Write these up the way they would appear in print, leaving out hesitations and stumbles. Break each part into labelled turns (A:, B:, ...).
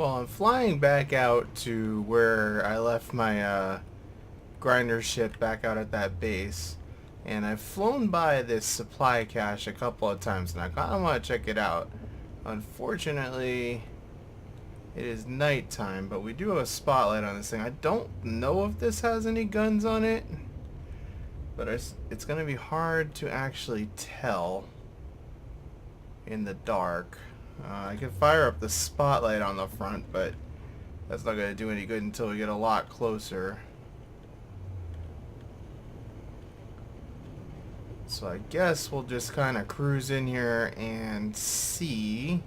A: Well, I'm flying back out to where I left my grinder ship back out at that base. And I've flown by this supply cache a couple of times and I kind of want to check it out. Unfortunately, it is nighttime, but we do have a spotlight on this thing. I don't know if this has any guns on it, but it's going to be hard to actually tell in the dark. I can fire up the spotlight on the front, but that's not going to do any good until we get a lot closer. So I guess we'll just kind of cruise in here and see.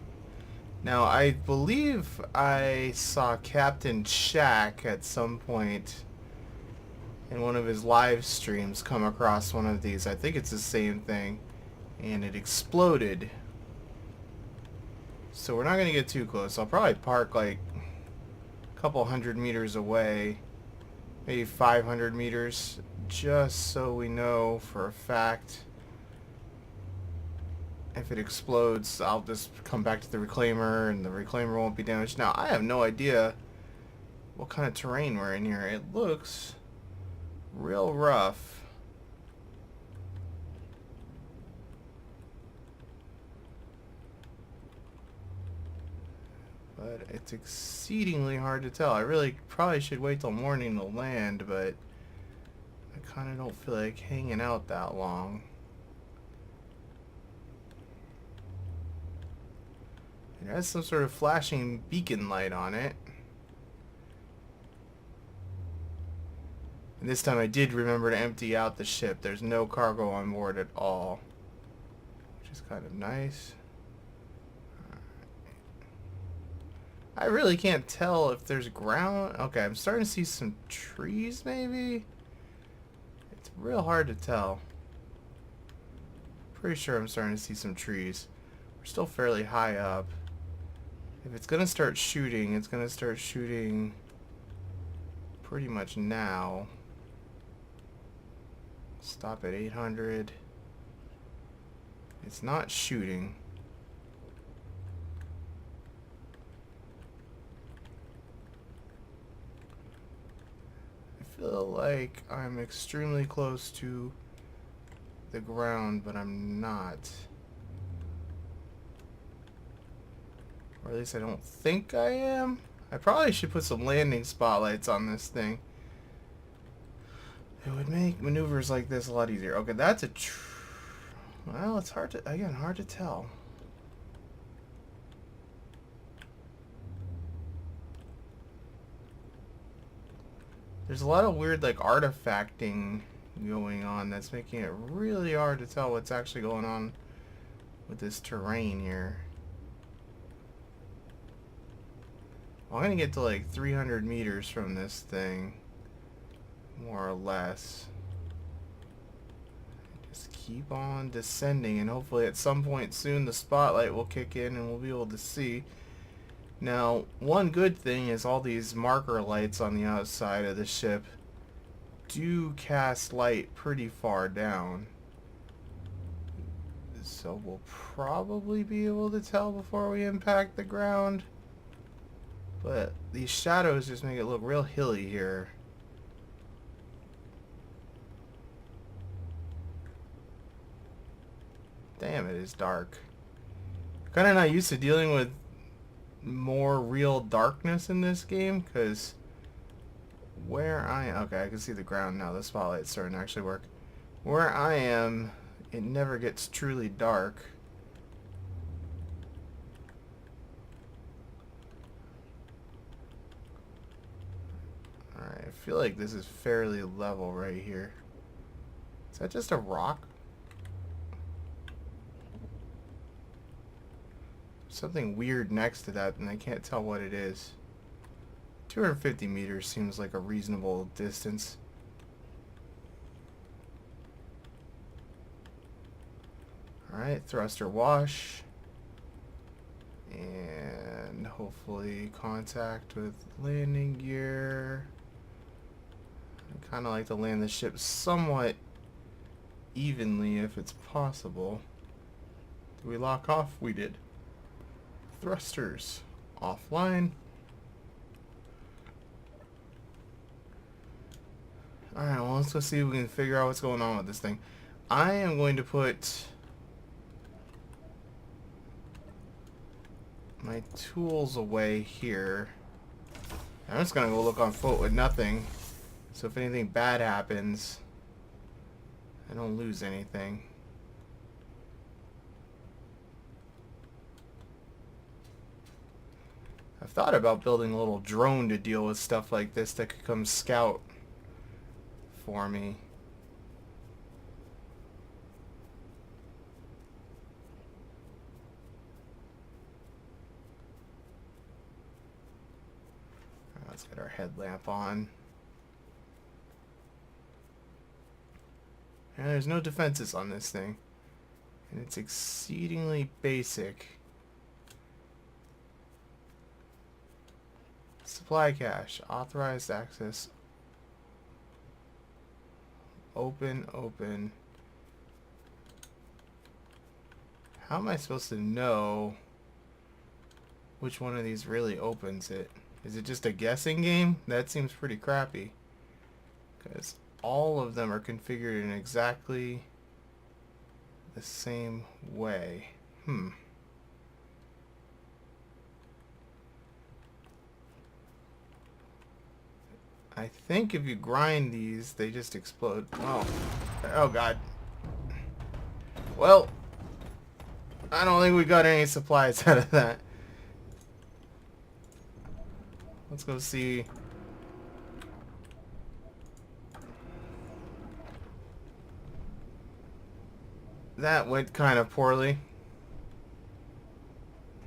A: Now, I believe I saw Captain Shack at some point in one of his live streams come across one of these. I think it's the same thing. And it exploded. So we're not going to get too close. I'll probably park like a couple 100 meters away. Maybe 500 meters. Just so we know for a fact. If it explodes, I'll just come back to the reclaimer and the reclaimer won't be damaged. Now, I have no idea what kind of terrain we're in here. It looks real rough. But it's exceedingly hard to tell. I really probably should wait till morning to land, but I kind of don't feel like hanging out that long. It has some sort of flashing beacon light on it. And this time I did remember to empty out the ship. There's no cargo on board at all, which is kind of nice. I really can't tell if there's ground. Okay, I'm starting to see some trees maybe. It's real hard to tell. Pretty sure I'm starting to see some trees. We're still fairly high up. If it's gonna start shooting, it's gonna start shooting pretty much now. Stop at 800. It's not shooting. I feel like I'm extremely close to the ground, but I'm not. Or at least I don't think I am. I probably should put some landing spotlights on this thing. It would make maneuvers like this a lot easier. Okay, that's a well, it's hard to, again, hard to tell. There's a lot of weird, like, artifacting going on that's making it really hard to tell what's actually going on with this terrain here. Well, I'm gonna get to like 300 meters from this thing, more or less. Just keep on descending, and hopefully at some point soon the spotlight will kick in and we'll be able to see. Now, one good thing is all these marker lights on the outside of the ship do cast light pretty far down. So we'll probably be able to tell before we impact the ground. But these shadows just make it look real hilly here. Damn, it is dark. Kind of not used to dealing with more real darkness in this game, because okay, I can see the ground now. The spotlight's starting to actually work. Where I am, it never gets truly dark. Alright, I feel like this is fairly level right here. Is that just a rock? Something weird next to that, and I can't tell what it is. 250 meters seems like a reasonable distance. Alright, thruster wash. And hopefully contact with landing gear. I kind of like to land the ship somewhat evenly if it's possible. Did we lock off? We did. Thrusters offline. Alright, well, let's go see if we can figure out what's going on with this thing. I am going to put my tools away here. I'm just gonna go look on foot with nothing. So if anything bad happens, I don't lose anything. I've thought about building a little drone to deal with stuff like this that could come scout for me. Let's get our headlamp on. And there's no defenses on this thing. And it's exceedingly basic. Supply cache. Authorized access. Open, open. How am I supposed to know which one of these really opens it? Is it just a guessing game? That seems pretty crappy. Because all of them are configured in exactly the same way. I think if you grind these, they just explode. Oh. Oh god. Well, I don't think we got any supplies out of that. Let's go see. That went kind of poorly.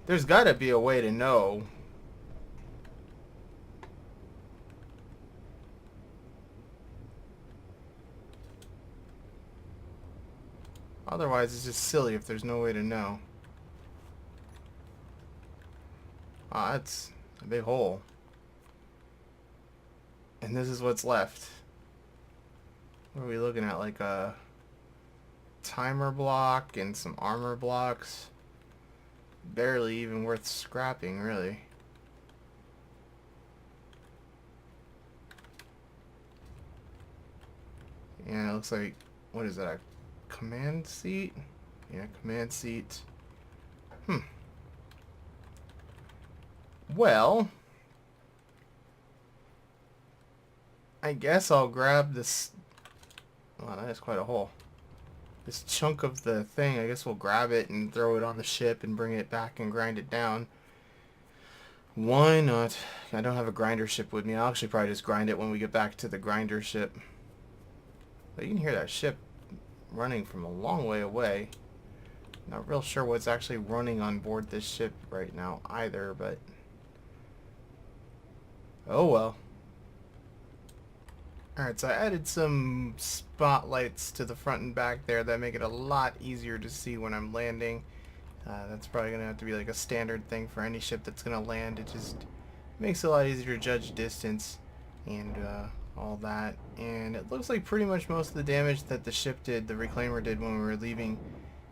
A: There's got to be a way to know. Otherwise, it's just silly if there's no way to know. Ah, that's a big hole. And this is what's left. What are we looking at? Like a timer block and some armor blocks. Barely even worth scrapping, really. Yeah, it looks like, what is that, a command seat? Yeah, command seat. Well, I guess I'll grab this. Wow, that is quite a hole. This chunk of the thing, I guess we'll grab it and throw it on the ship and bring it back and grind it down. Why not? I don't have a grinder ship with me. I'll actually probably just grind it when we get back to the grinder ship. But you can hear that ship running from a long way away. Not real sure what's actually running on board this ship right now either, but oh well. Alright, so I added some spotlights to the front and back there that make it a lot easier to see when I'm landing. That's probably going to have to be like a standard thing for any ship that's going to land. It just makes it a lot easier to judge distance and all that. And it looks like pretty much most of the damage that the ship did, the reclaimer did when we were leaving,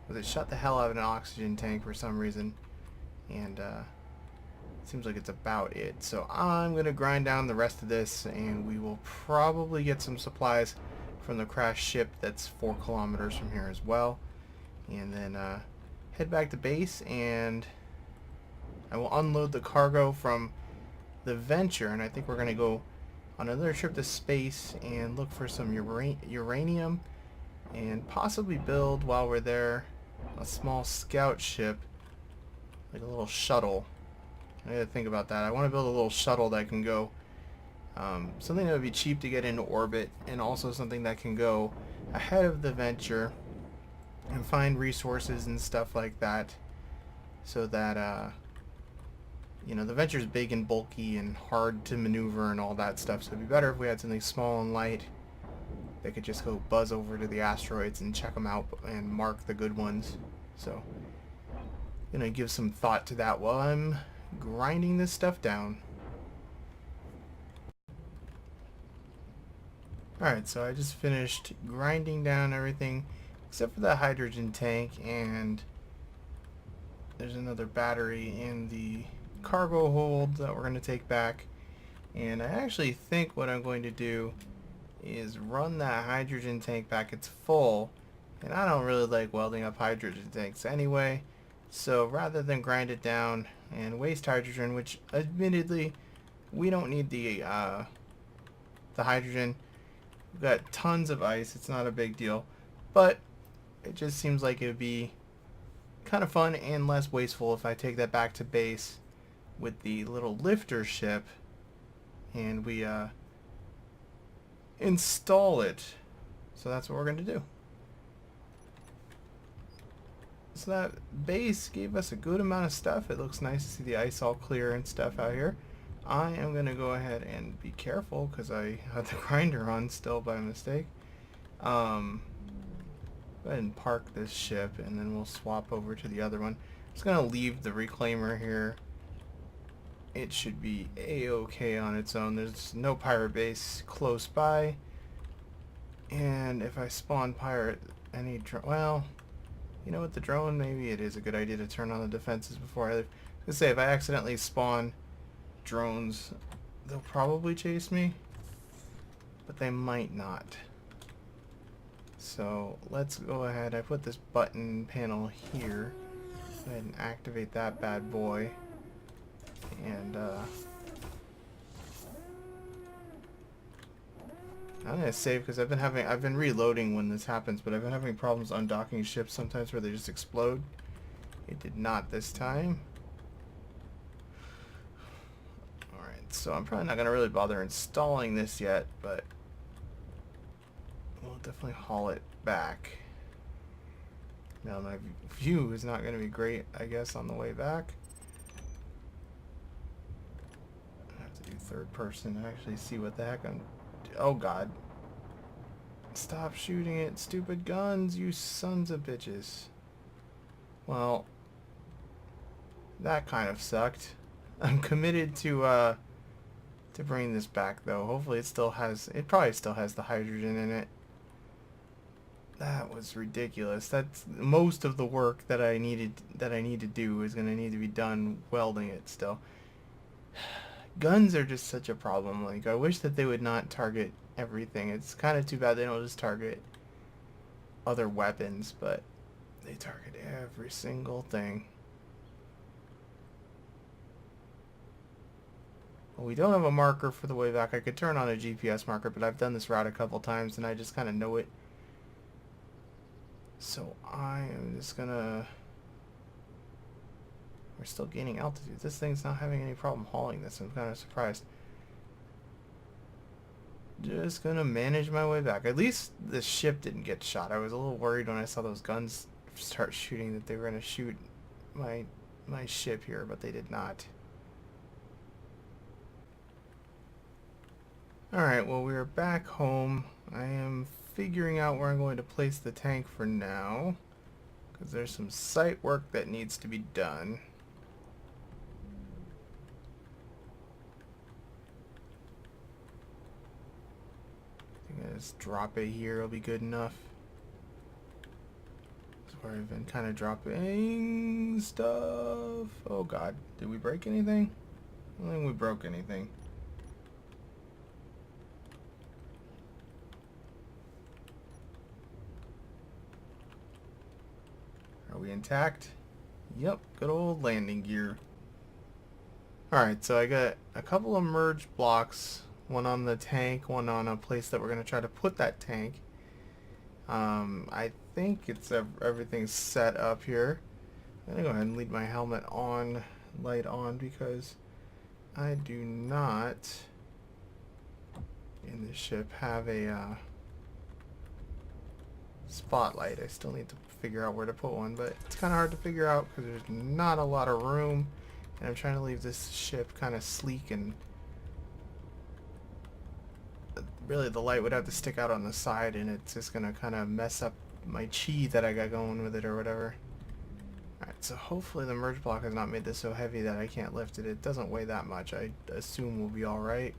A: was it shut the hell out of an oxygen tank for some reason. And seems like it's about it. So I'm going to grind down the rest of this, and we will probably get some supplies from the crashed ship that's 4 kilometers from here as well. And then head back to base, and I will unload the cargo from the Venture, and I think we're going to go on another trip to space and look for some uranium, and possibly build, while we're there, a small scout ship, like a little shuttle. I gotta think about that. I want to build a little shuttle that can go, something that would be cheap to get into orbit, and also something that can go ahead of the Venture and find resources and stuff like that, so that you know, the Venture's big and bulky and hard to maneuver and all that stuff, so it'd be better if we had something small and light that could just go buzz over to the asteroids and check them out and mark the good ones. So I'm gonna give some thought to that while I'm grinding this stuff down. Alright, so I just finished grinding down everything except for the hydrogen tank, and there's another battery in the cargo hold that we're going to take back. And I actually think what I'm going to do is run that hydrogen tank back. It's full, and I don't really like welding up hydrogen tanks anyway. So rather than grind it down and waste hydrogen, which admittedly we don't need the hydrogen. We've got tons of ice. It's not a big deal, but it just seems like it would be kind of fun and less wasteful if I take that back to base with the little lifter ship and we install it. So that's what we're going to do. So that base gave us a good amount of stuff. It looks nice to see the ice all clear and stuff out here. I am going to go ahead and be careful because I had the grinder on still by mistake. Go ahead and park this ship and then we'll swap over to the other one. I'm just going to leave the reclaimer here. It should be a-okay on its own. There's no pirate base close by. And if I spawn pirate, well, you know what, the drone, maybe it is a good idea to turn on the defenses before I leave. Let's say if I accidentally spawn drones, they'll probably chase me, but they might not. So let's go ahead. I put this button panel here. Go ahead and activate that bad boy. And I'm gonna save because I've been reloading when this happens, but I've been having problems undocking ships sometimes where they just explode. It did not this time. Alright, so I'm probably not gonna really bother installing this yet, but we'll definitely haul it back. Now my view is not gonna be great, I guess, on the way back. I have to do third person to actually see what the heck I'm... Oh god. Stop shooting it, stupid guns, you sons of bitches. Well, that kind of sucked. I'm committed to bring this back though. Hopefully it probably still has the hydrogen in it. That was ridiculous. That's most of the work that I need to do is going to need to be done welding it still. Guns are just such a problem. Like, I wish that they would not target everything. It's kind of too bad they don't just target other weapons, but they target every single thing. Well, we don't have a marker for the way back. I could turn on a GPS marker, but I've done this route a couple times and I just kind of know it. So I am just gonna... We're still gaining altitude. This thing's not having any problem hauling this. I'm kind of surprised. Just gonna manage my way back. At least the ship didn't get shot. I was a little worried when I saw those guns start shooting that they were gonna shoot my ship here, but they did not. Alright, well, we are back home. I am figuring out where I'm going to place the tank for now, because there's some site work that needs to be done. I think I just drop it here, it'll be good enough. That's where I've been kind of dropping stuff. Oh god, did we break anything? I don't think we broke anything. Are we intact? Yep, good old landing gear. Alright, so I got a couple of merge blocks. One on the tank, one on a place that we're going to try to put that tank. I think everything's set up here. I'm going to go ahead and leave my helmet on, light on, because I do not, in this ship, have a spotlight. I still need to figure out where to put one, but it's kind of hard to figure out because there's not a lot of room, and I'm trying to leave this ship kind of sleek, and really the light would have to stick out on the side, and it's just gonna kind of mess up my chi that I got going with it or whatever. Alright, so hopefully the merge block has not made this so heavy that I can't lift it. It doesn't weigh that much. I assume we'll be alright.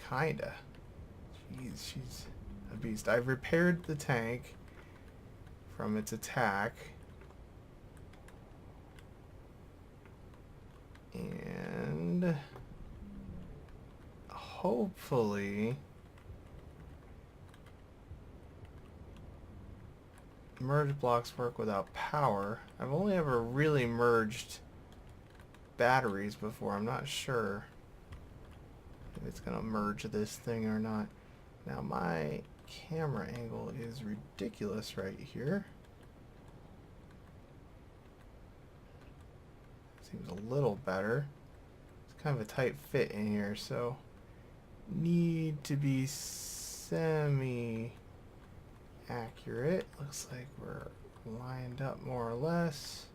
A: Kinda. Jeez, she's a beast. I've repaired the tank from its attack. And hopefully merge blocks work without power. I've only ever really merged batteries before. I'm not sure if it's gonna merge this thing or not. Now my camera angle is ridiculous right here. Seems a little better. It's kind of a tight fit in here, so need to be semi accurate. Looks like we're lined up more or less.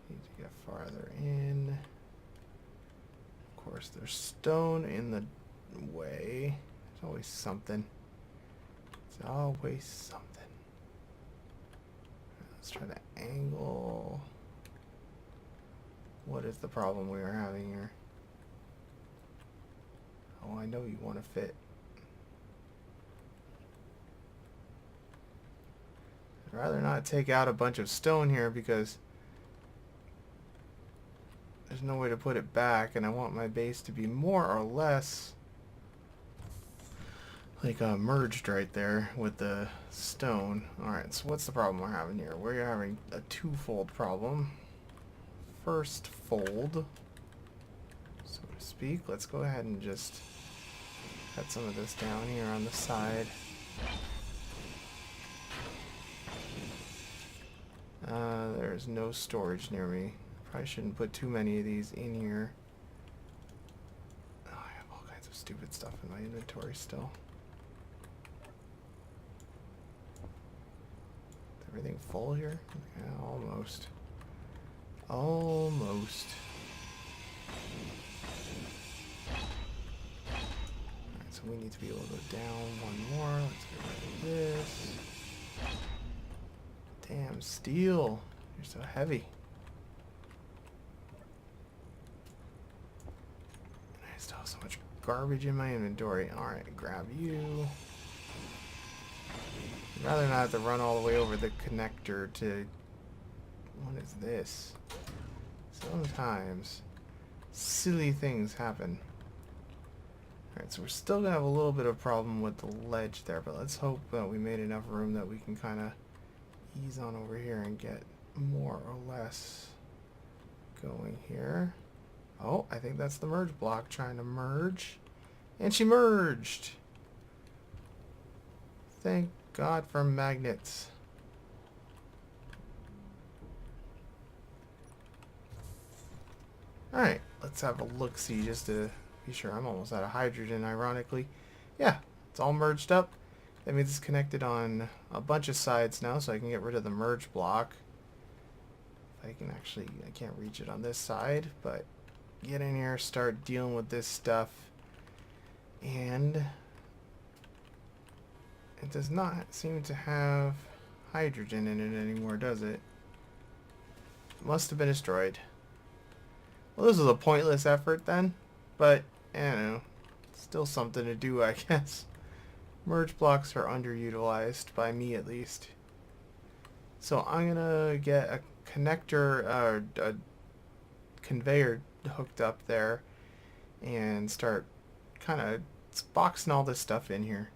A: Need to get farther in. Of course, there's stone in the way. There's always something. It's always something. Let's try to angle. What is the problem we are having here? Oh, I know you want to fit. I'd rather not take out a bunch of stone here because there's no way to put it back, and I want my base to be more or less like merged right there with the stone. Alright, so what's the problem we're having here? We're having a twofold problem. First fold, so to speak. Let's go ahead and just cut some of this down here on the side. There's no storage near me. Probably shouldn't put too many of these in here. Oh, I have all kinds of stupid stuff in my inventory still. Is everything full here? Yeah, almost. Almost. Alright, so we need to be able to go down one more. Let's get rid of this. Damn, steel. You're so heavy. I still have so much garbage in my inventory. Alright, grab you. I'd rather not have to run all the way over the connector to... What is this? Sometimes silly things happen. Alright, so we're still going to have a little bit of problem with the ledge there, but let's hope that we made enough room that we can kind of ease on over here and get more or less going here. Oh, I think that's the merge block trying to merge. And she merged! Thank God for magnets. Alright, let's have a look-see just to be sure. I'm almost out of hydrogen, ironically. Yeah, it's all merged up. That means it's connected on a bunch of sides now, so I can get rid of the merge block. If I can actually, I can't reach it on this side, but get in here, start dealing with this stuff. And it does not seem to have hydrogen in it anymore, does it? It must have been destroyed. Well, this was a pointless effort then, but, I don't know, still something to do, I guess. Merge blocks are underutilized, by me at least. So I'm gonna get a connector, a conveyor hooked up there, and start kind of boxing all this stuff in here.